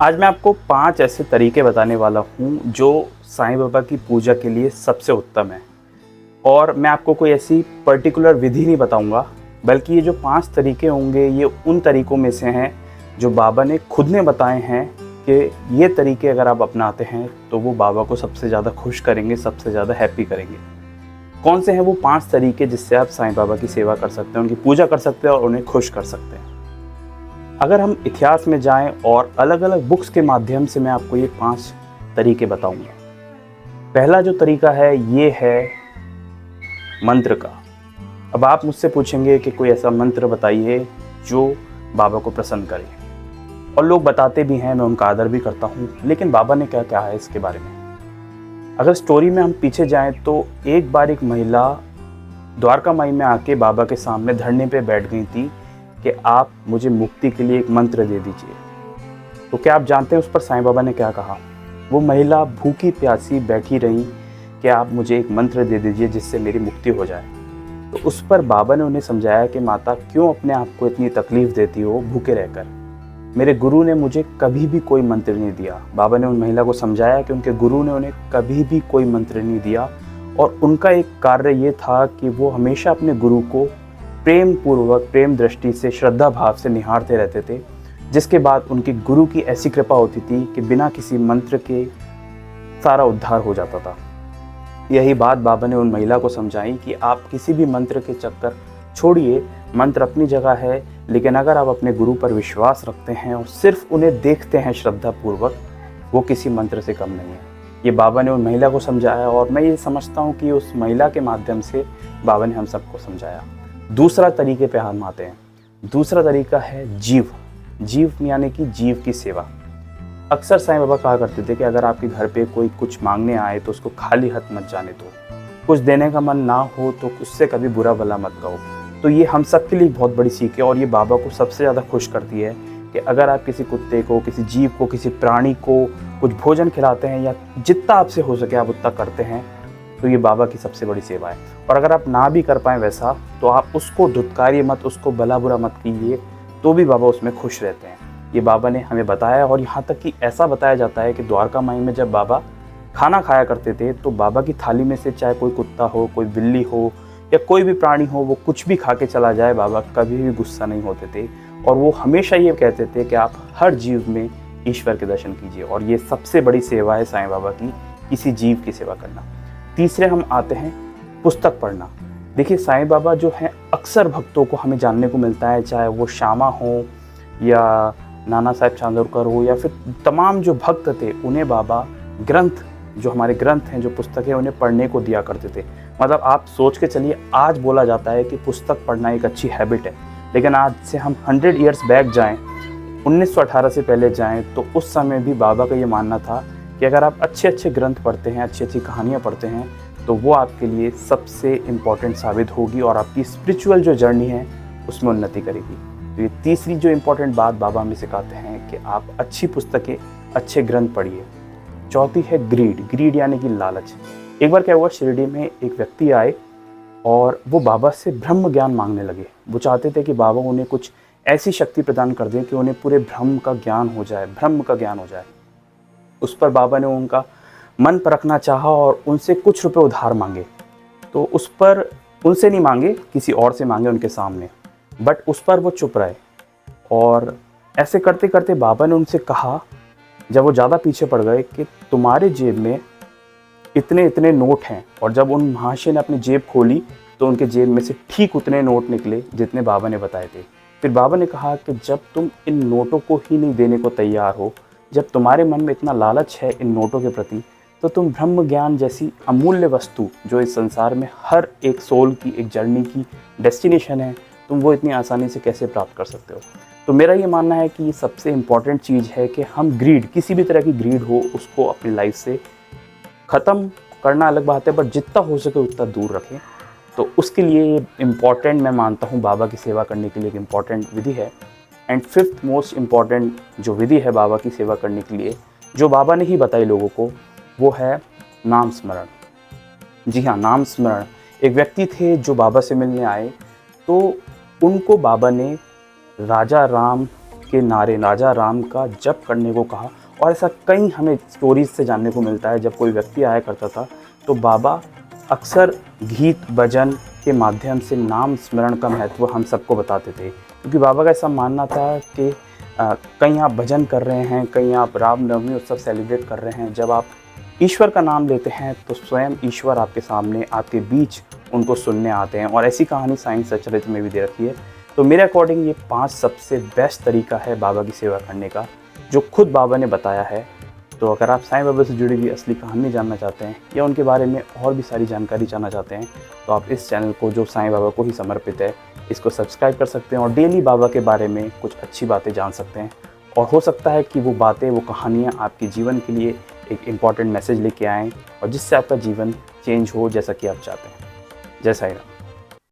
आज मैं आपको 5 ऐसे तरीके बताने वाला हूँ जो साईं बाबा की पूजा के लिए सबसे उत्तम है। और मैं आपको कोई ऐसी पर्टिकुलर विधि नहीं बताऊँगा, बल्कि ये जो 5 तरीके होंगे ये उन तरीकों में से हैं जो बाबा ने खुद ने बताए हैं कि ये तरीके अगर आप अपनाते हैं तो वो बाबा को सबसे ज़्यादा खुश करेंगे, सबसे ज़्यादा हैप्पी करेंगे। कौन से हैं वो 5 तरीके जिससे आप साईं बाबा की सेवा कर सकते हैं, उनकी पूजा कर सकते हैं और उन्हें खुश कर सकते हैं। अगर हम इतिहास में जाएं और अलग अलग बुक्स के माध्यम से मैं आपको ये 5 तरीके बताऊंगा। पहला जो तरीका है ये है मंत्र का। अब आप मुझसे पूछेंगे कि कोई ऐसा मंत्र बताइए जो बाबा को प्रसन्न करे, और लोग बताते भी हैं, मैं उनका आदर भी करता हूँ, लेकिन बाबा ने क्या कहा है इसके बारे में। अगर स्टोरी में हम पीछे जाएं तो एक बार एक महिला द्वारका माई में आके बाबा के सामने धरने पे बैठ गई थी कि आप मुझे मुक्ति के लिए एक मंत्र दे दीजिए। तो क्या आप जानते हैं उस पर साईं बाबा ने क्या कहा? वो महिला भूखी प्यासी बैठी रही कि आप मुझे एक मंत्र दे दीजिए जिससे मेरी मुक्ति हो जाए। तो उस पर बाबा ने उन्हें समझाया कि माता, क्यों अपने आप को इतनी तकलीफ देती हो भूखे रहकर? मेरे गुरु ने मुझे कभी भी कोई मंत्र नहीं दिया। बाबा ने उन महिला को समझाया कि उनके गुरु ने उन्हें कभी भी कोई मंत्र नहीं दिया, और उनका एक कार्य ये था कि वो हमेशा अपने गुरु को प्रेम पूर्वक, प्रेम दृष्टि से, श्रद्धा भाव से निहारते रहते थे, जिसके बाद उनके गुरु की ऐसी कृपा होती थी कि बिना किसी मंत्र के सारा उद्धार हो जाता था। यही बात बाबा ने उन महिला को समझाई कि आप किसी भी मंत्र के चक्कर छोड़िए, मंत्र अपनी जगह है, लेकिन अगर आप अपने गुरु पर विश्वास रखते हैं और सिर्फ उन्हें देखते हैं श्रद्धा पूर्वक, वो किसी मंत्र से कम नहीं है। ये बाबा ने उन महिला को समझाया, और मैं ये समझता हूँ कि उस महिला के माध्यम से बाबा ने हम सबको समझाया। दूसरा तरीके पे हम आते हैं। दूसरा तरीका है जीव। जीव यानी कि जीव की सेवा। अक्सर साईं बाबा कहा करते थे कि अगर आपके घर पे कोई कुछ मांगने आए तो उसको खाली हाथ मत जाने दो। कुछ देने का मन ना हो तो उससे कभी बुरा भला मत कहो। तो ये हम सब के लिए बहुत बड़ी सीख है, और ये बाबा को सबसे ज़्यादा खुश करती है कि अगर आप किसी कुत्ते को, किसी जीव को, किसी प्राणी को कुछ भोजन खिलाते हैं, या जितना आपसे हो सके आप उतना करते हैं, तो ये बाबा की सबसे बड़ी सेवा है। और अगर आप ना भी कर पाएँ वैसा, तो आप उसको धुतकारिए मत, उसको भला बुरा मत कीजिए, तो भी बाबा उसमें खुश रहते हैं। ये बाबा ने हमें बताया, और यहाँ तक कि ऐसा बताया जाता है कि द्वारका माई में जब बाबा खाना खाया करते थे तो बाबा की थाली में से चाहे कोई कुत्ता हो, कोई बिल्ली हो, या कोई भी प्राणी हो, वो कुछ भी खा के चला जाए, बाबा कभी भी गुस्सा नहीं होते थे। और वो हमेशा ये कहते थे कि आप हर जीव में ईश्वर के दर्शन कीजिए, और ये सबसे बड़ी सेवा है साईं बाबा की, किसी जीव की सेवा करना। तीसरे हम आते हैं पुस्तक पढ़ना। देखिए, साईं बाबा जो हैं, अक्सर भक्तों को हमें जानने को मिलता है, चाहे वो श्यामा हो या नाना साहेब चांदोरकर हो, या फिर तमाम जो भक्त थे, उन्हें बाबा ग्रंथ, जो हमारे ग्रंथ हैं, जो पुस्तकें, उन्हें पढ़ने को दिया करते थे। मतलब आप सोच के चलिए, आज बोला जाता है कि पुस्तक पढ़ना एक अच्छी हैबिट है, लेकिन आज से हम 100 ईयर्स बैक जाएं, 1918 से पहले जाएं, तो उस समय भी बाबा का ये मानना था कि अगर आप अच्छे अच्छे ग्रंथ पढ़ते हैं, अच्छी अच्छी कहानियाँ पढ़ते हैं, तो वो आपके लिए सबसे इम्पॉर्टेंट साबित होगी और आपकी स्पिरिचुअल जो जर्नी है उसमें उन्नति करेगी। तो ये तीसरी जो इम्पॉर्टेंट बात बाबा हमें सिखाते हैं कि आप अच्छी पुस्तकें, अच्छे ग्रंथ पढ़िए। चौथी है ग्रीड। ग्रीड यानी कि लालच। एक बार क्या हुआ, शिरडी में एक व्यक्ति आए और वो बाबा से ब्रह्म ज्ञान मांगने लगे। वो चाहते थे कि बाबा उन्हें कुछ ऐसी शक्ति प्रदान कर दें कि उन्हें पूरे ब्रह्म का ज्ञान हो जाए, ब्रह्म का ज्ञान हो जाए। उस पर बाबा ने उनका मन परखना चाहा और उनसे कुछ रुपए उधार मांगे। तो उस पर उनसे नहीं मांगे, किसी और से मांगे उनके सामने, बट उस पर वो चुप रहे। और ऐसे करते करते बाबा ने उनसे कहा, जब वो ज़्यादा पीछे पड़ गए, कि तुम्हारे जेब में इतने इतने नोट हैं। और जब उन महाशय ने अपनी जेब खोली तो उनके जेब में से ठीक उतने नोट निकले जितने बाबा ने बताए थे। फिर बाबा ने कहा कि जब तुम इन नोटों को ही नहीं देने को तैयार हो, जब तुम्हारे मन में इतना लालच है इन नोटों के प्रति, तो तुम ब्रह्म ज्ञान जैसी अमूल्य वस्तु, जो इस संसार में हर एक सोल की, एक जर्नी की डेस्टिनेशन है, तुम वो इतनी आसानी से कैसे प्राप्त कर सकते हो? तो मेरा ये मानना है कि ये सबसे इम्पॉर्टेंट चीज़ है कि हम ग्रीड, किसी भी तरह की ग्रीड हो, उसको अपनी लाइफ से ख़त्म करना अलग बात है, बट जितना हो सके उतना दूर रखें। तो उसके लिए ये इम्पॉर्टेंट, मैं मानता हूँ, बाबा की सेवा करने के लिए एक इम्पॉर्टेंट विधि है। एंड फिफ्थ मोस्ट इम्पॉर्टेंट जो विधि है बाबा की सेवा करने के लिए, जो बाबा ने ही बताई लोगों को, वो है नाम स्मरण। जी हाँ, नाम स्मरण। एक व्यक्ति थे जो बाबा से मिलने आए, तो उनको बाबा ने राजा राम के नारे राजा राम का जप करने को कहा। और ऐसा कई हमें स्टोरीज से जानने को मिलता है, जब कोई व्यक्ति आया करता था तो बाबा अक्सर गीत भजन के माध्यम से नाम स्मरण का महत्व हम सबको बताते थे, क्योंकि बाबा का ऐसा मानना था कि कहीं आप भजन कर रहे हैं, कहीं आप रामनवमी उत्सव सेलिब्रेट कर रहे हैं, जब आप ईश्वर का नाम लेते हैं तो स्वयं ईश्वर आपके सामने, आपके बीच उनको सुनने आते हैं। और ऐसी कहानी साईं सच्चरित्र में भी दे रखी है। तो मेरे अकॉर्डिंग ये 5 सबसे बेस्ट तरीका है बाबा की सेवा करने का, जो खुद बाबा ने बताया है। तो अगर आप साईं बाबा से जुड़ी हुई असली कहानी जानना चाहते हैं या उनके बारे में और भी सारी जानकारी जानना चाहते हैं, तो आप इस चैनल को, जो साईं बाबा को ही समर्पित है, इसको सब्सक्राइब कर सकते हैं और डेली बाबा के बारे में कुछ अच्छी बातें जान सकते हैं। और हो सकता है कि वो बातें, वो कहानियाँ आपके जीवन के लिए एक इम्पॉर्टेंट मैसेज लेके आएँ और जिससे आपका जीवन चेंज हो जैसा कि आप चाहते हैं। जय साईं राम।